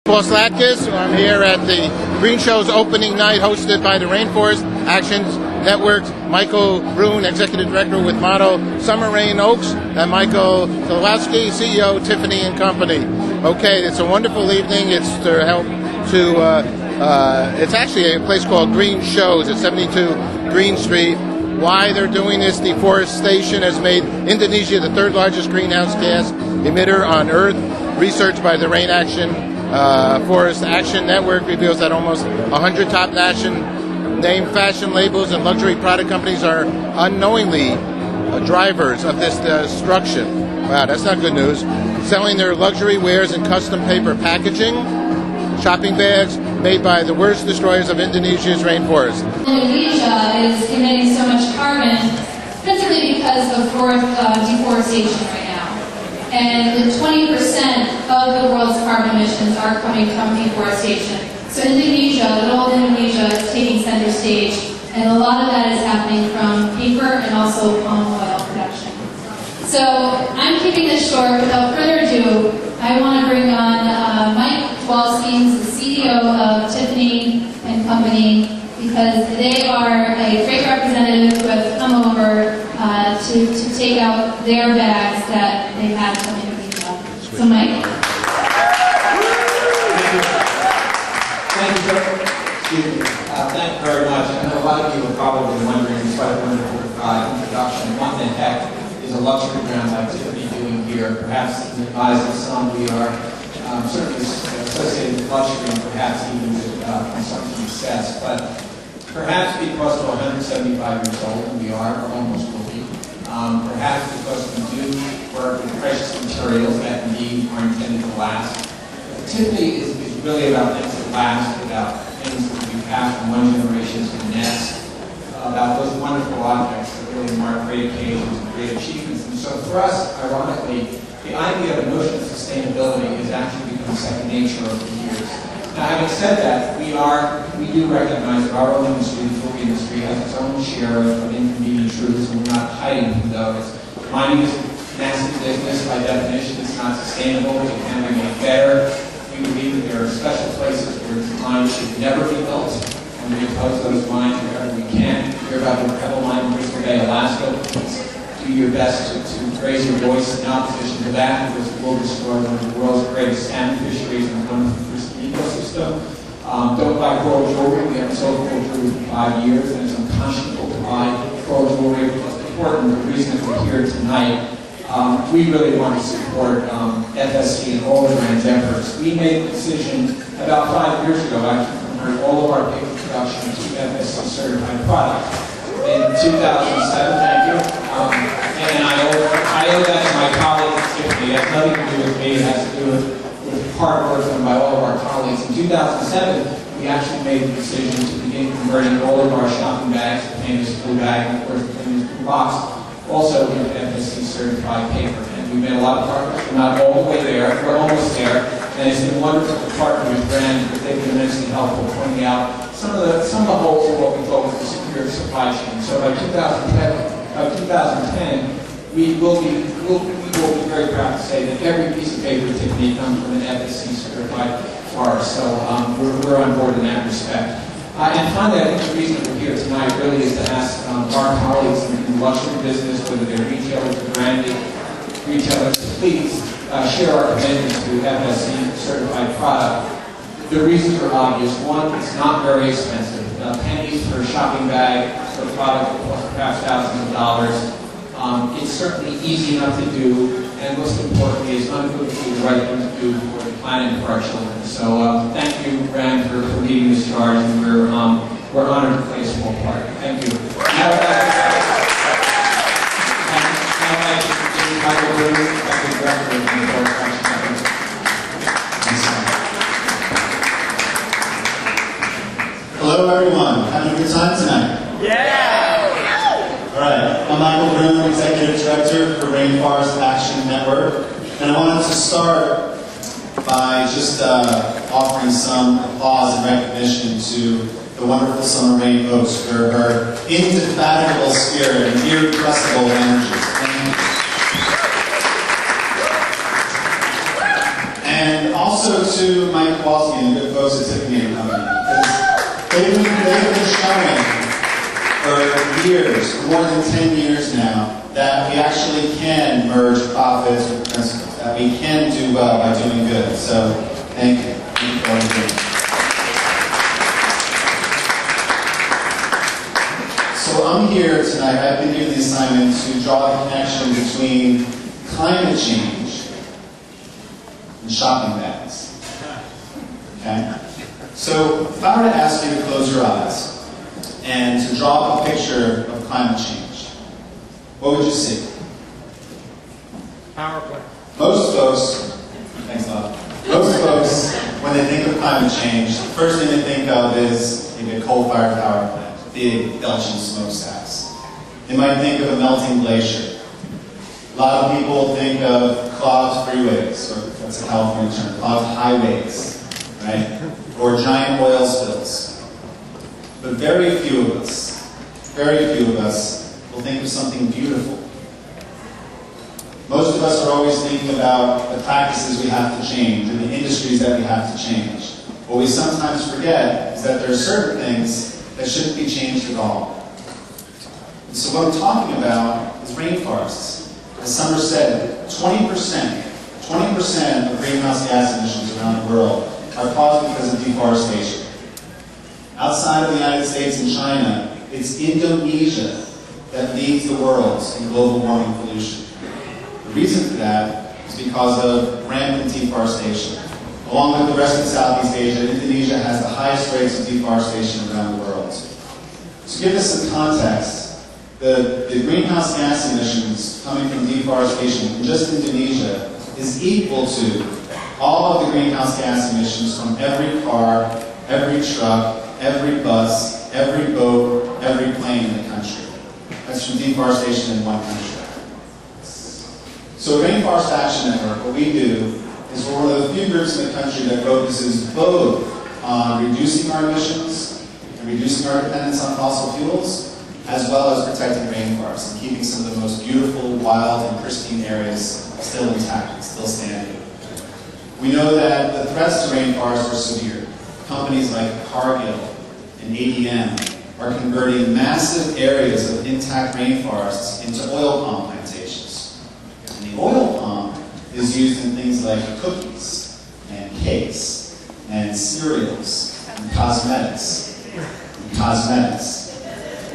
Zaleski. I'm here at the GreenShows opening night hosted by the Rainforest Action Network. Michael Brune, Executive Director with motto Summer Rayne Oakes, and Michael Kowalski, CEO, Tiffany and Company. Okay, it's a wonderful evening. It's to help to, it's actually a place called GreenShows at 72 Green Street. Why they're doing this: deforestation has made Indonesia the third largest greenhouse gas emitter on Earth. Research by the Rainforest Action Network reveals that almost 100 top name fashion labels and luxury product companies are unknowingly drivers of this destruction. Wow, that's not good news. Selling their luxury wares in custom paper packaging, shopping bags made by the worst destroyers of Indonesia's rainforest. Indonesia is emitting so much carbon principally because of deforestation right now. And 20% of the world's carbon emissions are coming from deforestation. So Indonesia, little old Indonesia, is taking center stage, and a lot of that is happening from paper and also palm oil production. So I'm keeping this short. Without further ado, I want to bring on Mike Kowalski, who's the CEO of Tiffany and Company, because they are a great representative who have come over to take out their bags that they had from Indonesia. So Mike. Thank you very much. I know a lot of you are probably wondering, despite a wonderful introduction, what the heck is a luxury brand like Tiffany doing here? Perhaps in the eyes of some, we are certainly associated with luxury and perhaps even with consumption excess. But perhaps because we're 175 years old, and we are, we're almost 40. Perhaps because we do work with precious materials that indeed are intended to last. Tiffany is really about things that last, about things that we pass from one generation to the next, about those wonderful objects that really mark great occasions and great achievements. And so for us, ironically, the idea of the notion of sustainability has actually become second nature over the years. Now, having said that, we do recognize that our own industry, the jewelry industry, has its own share of inconvenient truths, and we're not hiding from those. Mining is a nasty business. By definition, it's not sustainable. It can be made better. We believe that there are special places where mines should never be built, and we oppose those mines wherever we can. You hear about the Pebble Mine in Bristol Bay, Alaska. Do your best to raise your voice in opposition to that, because it will destroy one of the world's greatest salmon fisheries and one of the first ecosystem. Don't buy coral jewelry. We haven't sold coral jewelry for 5 years, and it's unconscionable to buy coral jewelry. Most important, the reason that we're here tonight, we really want to support FSC and all the brand's efforts. We made the decision about 5 years ago, actually, to convert all of our paper production to FSC certified product. In 2007, thank you. And I owe that to my colleagues at Tiffany. It has nothing to do with me. It has to do with hard work done by all of our colleagues. In 2007, we actually made the decision to begin converting all of our shopping bags, the famous blue bag, and of course the famous blue box, also into FSC certified paper. And we've made a lot of progress. We're not all the way there. We're almost there. And it's been wonderful to partner with brands, but they've been immensely helpful pointing out some of the holes in what we thought was a secure supply chain. So by 2010, we will be very proud to say that every piece of paper at Tiffany comes from an FSC certified forest. So we're on board in that respect. And finally, I think the reason that we're here tonight really is to ask our colleagues in the luxury business, whether they're retailers or branded retailers, to please share our commitment to FSC certified product. The reasons are obvious. One, it's not very expensive. Pennies for a shopping bag for a product that costs perhaps thousands of dollars. It's certainly easy enough to do, and most importantly, it's unequivocally the right thing to do for the planet and for our children. So thank you, Brand, for leading this charge, and we're honored to play a small part. Thank you. Now I'd like to introduce Michael Brune, Executive Director of the Rainforest Action Network. Hello, everyone. Having a good time tonight? Yeah! All right. I'm Michael Brune, Executive Director for Rainforest Action Network. And I wanted to start by just offering some applause and recognition to the wonderful Summer Rayne Oakes for her indefatigable spirit and irrepressible energy. Thank you. And also to Mike Kowalski. years, for more than 10 years now, that we actually can merge profits with principles, that we can do well by doing good. So, thank you. Thank you for all you do. So I'm here tonight, I've been given the assignment to draw the connection between climate change and shopping bags. Okay? So if I were to ask you to close your eyes and to draw up a picture of climate change, what would you see? Power plant. Most folks, thanks a lot. Most folks, when they think of climate change, the first thing they think of is maybe a coal-fired power plant, big belching smokestacks. They might think of a melting glacier. A lot of people think of clogged freeways, or that's a California term, clogged highways, right? Or giant oil spills. But very few of us will think of something beautiful. Most of us are always thinking about the practices we have to change, and the industries that we have to change. What we sometimes forget is that there are certain things that shouldn't be changed at all. And so what I'm talking about is rainforests. As Summer said, 20% of greenhouse gas emissions around the world are caused because of deforestation. Outside of the United States and China, it's Indonesia that leads the world in global warming pollution. The reason for that is because of rampant deforestation. Along with the rest of Southeast Asia, Indonesia has the highest rates of deforestation around the world. To give us some context, the greenhouse gas emissions coming from deforestation in just Indonesia is equal to all of the greenhouse gas emissions from every car, every truck, every bus, every boat, every plane in the country. That's from deforestation in one country. So Rainforest Action Network, what we do is we're one of the few groups in the country that focuses both on reducing our emissions and reducing our dependence on fossil fuels, as well as protecting rainforests and keeping some of the most beautiful, wild, and pristine areas still intact and still standing. We know that the threats to rainforests are severe. Companies like Cargill and ADM are converting massive areas of intact rainforests into oil palm plantations. And the oil palm is used in things like cookies and cakes and cereals and cosmetics.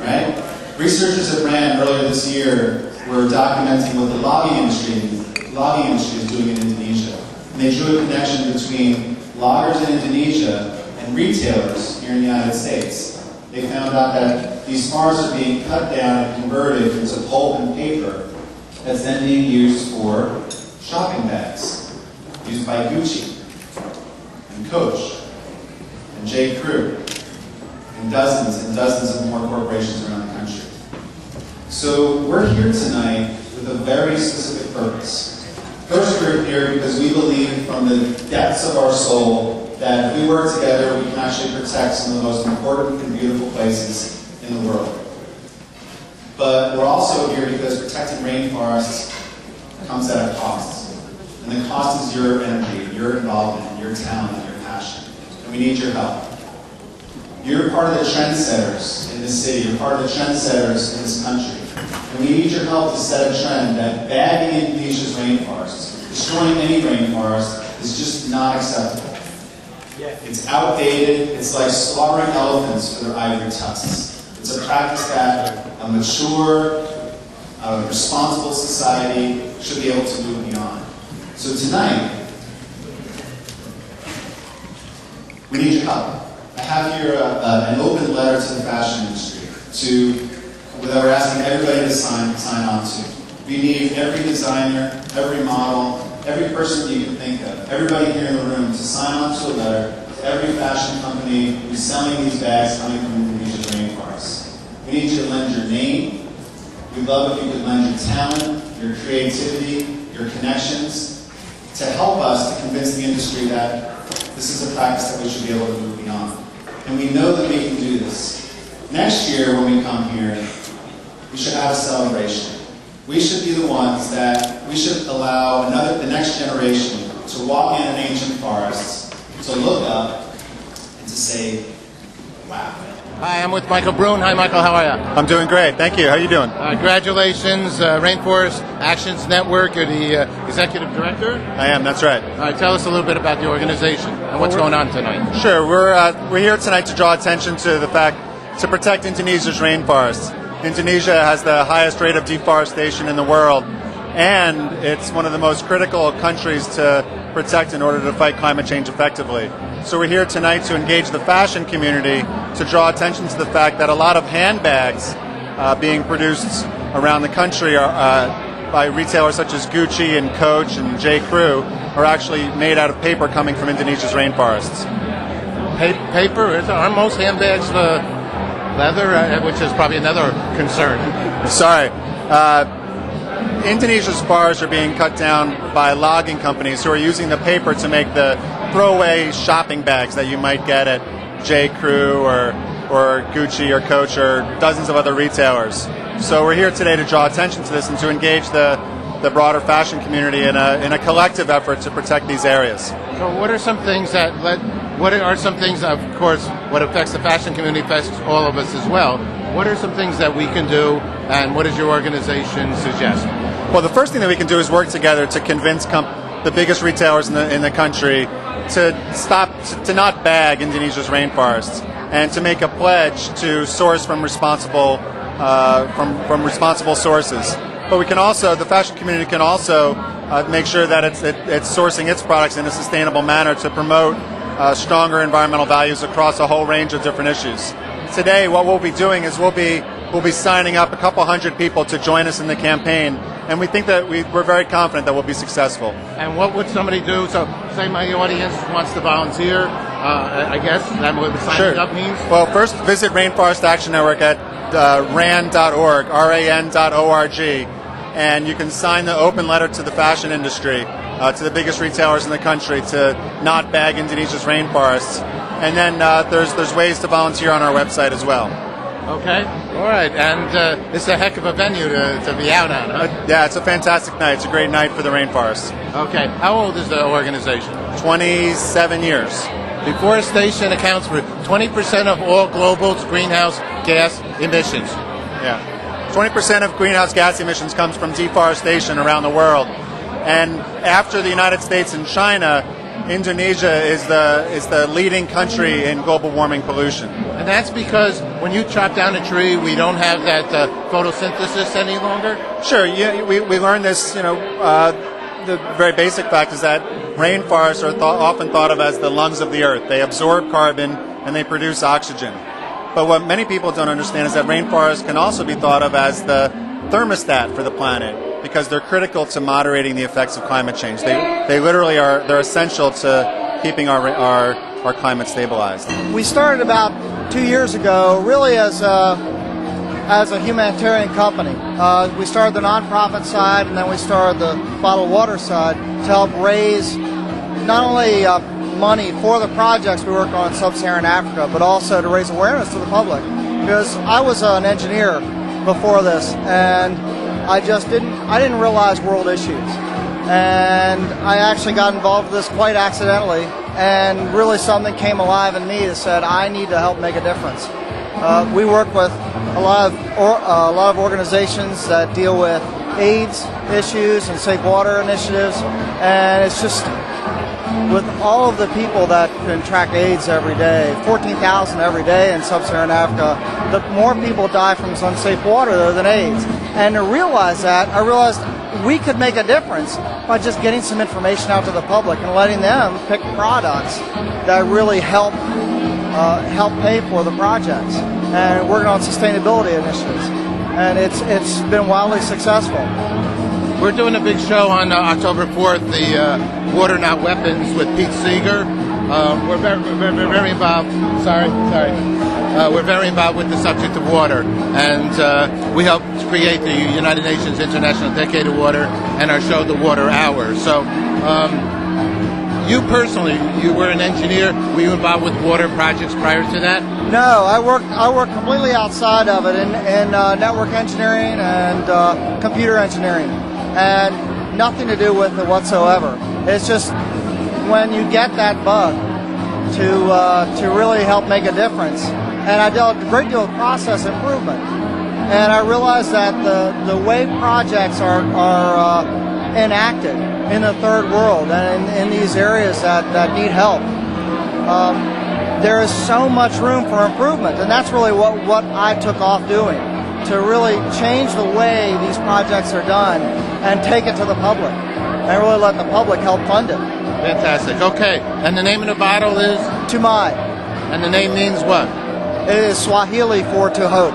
Right? Researchers at Brune earlier this year were documenting what the logging industry is doing in Indonesia. And they drew a connection between loggers in Indonesia and retailers here in the United States. They found out that these forests are being cut down and converted into pulp and paper that's then being used for shopping bags, used by Gucci and Coach and J. Crew and dozens of more corporations around the country. So we're here tonight with a very specific purpose. First, we're here because we believe from the depths of our soul that if we work together, we can actually protect some of the most important and beautiful places in the world. But we're also here because protecting rainforests comes at a cost. And the cost is your energy, your involvement, your talent, your passion. And we need your help. You're part of the trendsetters in this city. You're part of the trendsetters in this country. And we need your help to set a trend that bagging Indonesia's rainforests, destroying any rainforest, is just not acceptable. It's outdated. It's like slaughtering elephants for their ivory tusks. It's a practice that a mature, responsible society should be able to move beyond. So tonight, we need your help. I have here an open letter to the fashion industry that we're asking everybody to sign on to. We need every designer, every model, every person that you can think of, everybody here in the room to sign on to a letter to every fashion company who's selling these bags coming from Indonesia's rainforests. We need you to lend your name. We'd love if you could lend your talent, your creativity, your connections to help us to convince the industry that this is a practice that we should be able to move beyond. And we know that we can do this. Next year when we come here, we should have a celebration. We should be the ones that we should allow the next generation to walk in an ancient forest, to look up, and to say, wow. Hi, I'm with Michael Brune. Hi, Michael. How are you? I'm doing great. Thank you. How are you doing? Congratulations, Rainforest Actions Network. You're the executive director. I am. That's right. All right, tell us a little bit about the organization and what's going on tonight. Sure. We're here tonight to draw attention to the fact to protect Indonesia's rainforests. Indonesia has the highest rate of deforestation in the world, and it's one of the most critical countries to protect in order to fight climate change effectively. So we're here tonight to engage the fashion community to draw attention to the fact that a lot of handbags being produced around the country by retailers such as Gucci and Coach and J. Crew are actually made out of paper coming from Indonesia's rainforests. Paper? Aren't most handbags leather, which is probably another concern? Sorry. Indonesia's forests are being cut down by logging companies who are using the paper to make the throwaway shopping bags that you might get at J. Crew or Gucci or Coach or dozens of other retailers. So we're here today to draw attention to this and to engage the broader fashion community in a collective effort to protect these areas. So what are some things of course, what affects the fashion community affects all of us as well. What are some things that we can do, and what does your organization suggest? Well, the first thing that we can do is work together to convince the biggest retailers in the country to not bag Indonesia's rainforests and to make a pledge to source from responsible sources. But we can also, the fashion community can also make sure that it's sourcing its products in a sustainable manner to promote stronger environmental values across a whole range of different issues. Today, what we'll be doing is we'll be signing up a couple hundred people to join us in the campaign, and we think that we're very confident that we'll be successful. And what would somebody do? So, say my audience wants to volunteer. I guess that what signing up means. Well, first visit Rainforest Action Network at ran.org, RAN.org, and you can sign the open letter to the fashion industry, to the biggest retailers in the country, to not bag Indonesia's rainforests. And then there's ways to volunteer on our website as well. Okay. All right. And it's a heck of a venue to be out on, huh? Yeah, it's a fantastic night. It's a great night for the rainforests. Okay. How old is the organization? 27 years. Deforestation accounts for 20% of all global greenhouse gas emissions. Yeah. 20% of greenhouse gas emissions comes from deforestation around the world. And after the United States and China, Indonesia is the leading country in global warming pollution. And that's because when you chop down a tree, we don't have that photosynthesis any longer? Sure. Yeah, we learned this, the very basic fact is that rainforests are often thought of as the lungs of the earth. They absorb carbon and they produce oxygen. But what many people don't understand is that rainforests can also be thought of as the thermostat for the planet, because they're critical to moderating the effects of climate change. They literally they're essential to keeping our climate stabilized. We started about 2 years ago, really as a humanitarian company. We started the nonprofit side, and then we started the bottled water side to help raise not only money for the projects we work on in sub-Saharan Africa, but also to raise awareness to the public. Because I was an engineer before this, and I didn't realize world issues. And I actually got involved with this quite accidentally, and really something came alive in me that said, I need to help make a difference. We work with a lot of organizations that deal with AIDS issues and safe water initiatives, and it's just with all of the people that contract AIDS every day, 14,000 every day in sub-Saharan Africa, the more people die from unsafe water than AIDS. And to realize that, I realized we could make a difference by just getting some information out to the public and letting them pick products that really help pay for the projects. And working on sustainability initiatives. And it's been wildly successful. We're doing a big show on October 4th, the Water Not Weapons with Pete Seeger. We're very involved. We're very involved with the subject of water, and we helped create the United Nations International Decade of Water and our show, The Water Hour. So, you personally, you were an engineer. Were you involved with water projects prior to that? No, I worked completely outside of it in network engineering and computer engineering, and nothing to do with it whatsoever. It's just when you get that bug to really help make a difference, and I dealt a great deal with process improvement. And I realized that the way projects are enacted in the third world and in these areas that need help, there is so much room for improvement, and that's really what I took off doing, to really change the way these projects are done and take it to the public, and really let the public help fund it. Fantastic. Okay, and the name of the bottle is? Tumai. And the name means what? It is Swahili for to hope.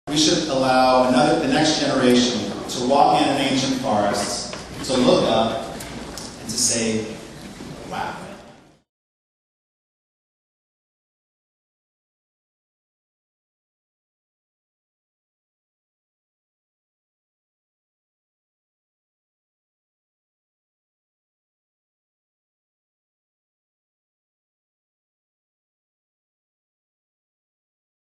We should allow the next generation to walk in ancient forests, to look up, and to say, wow.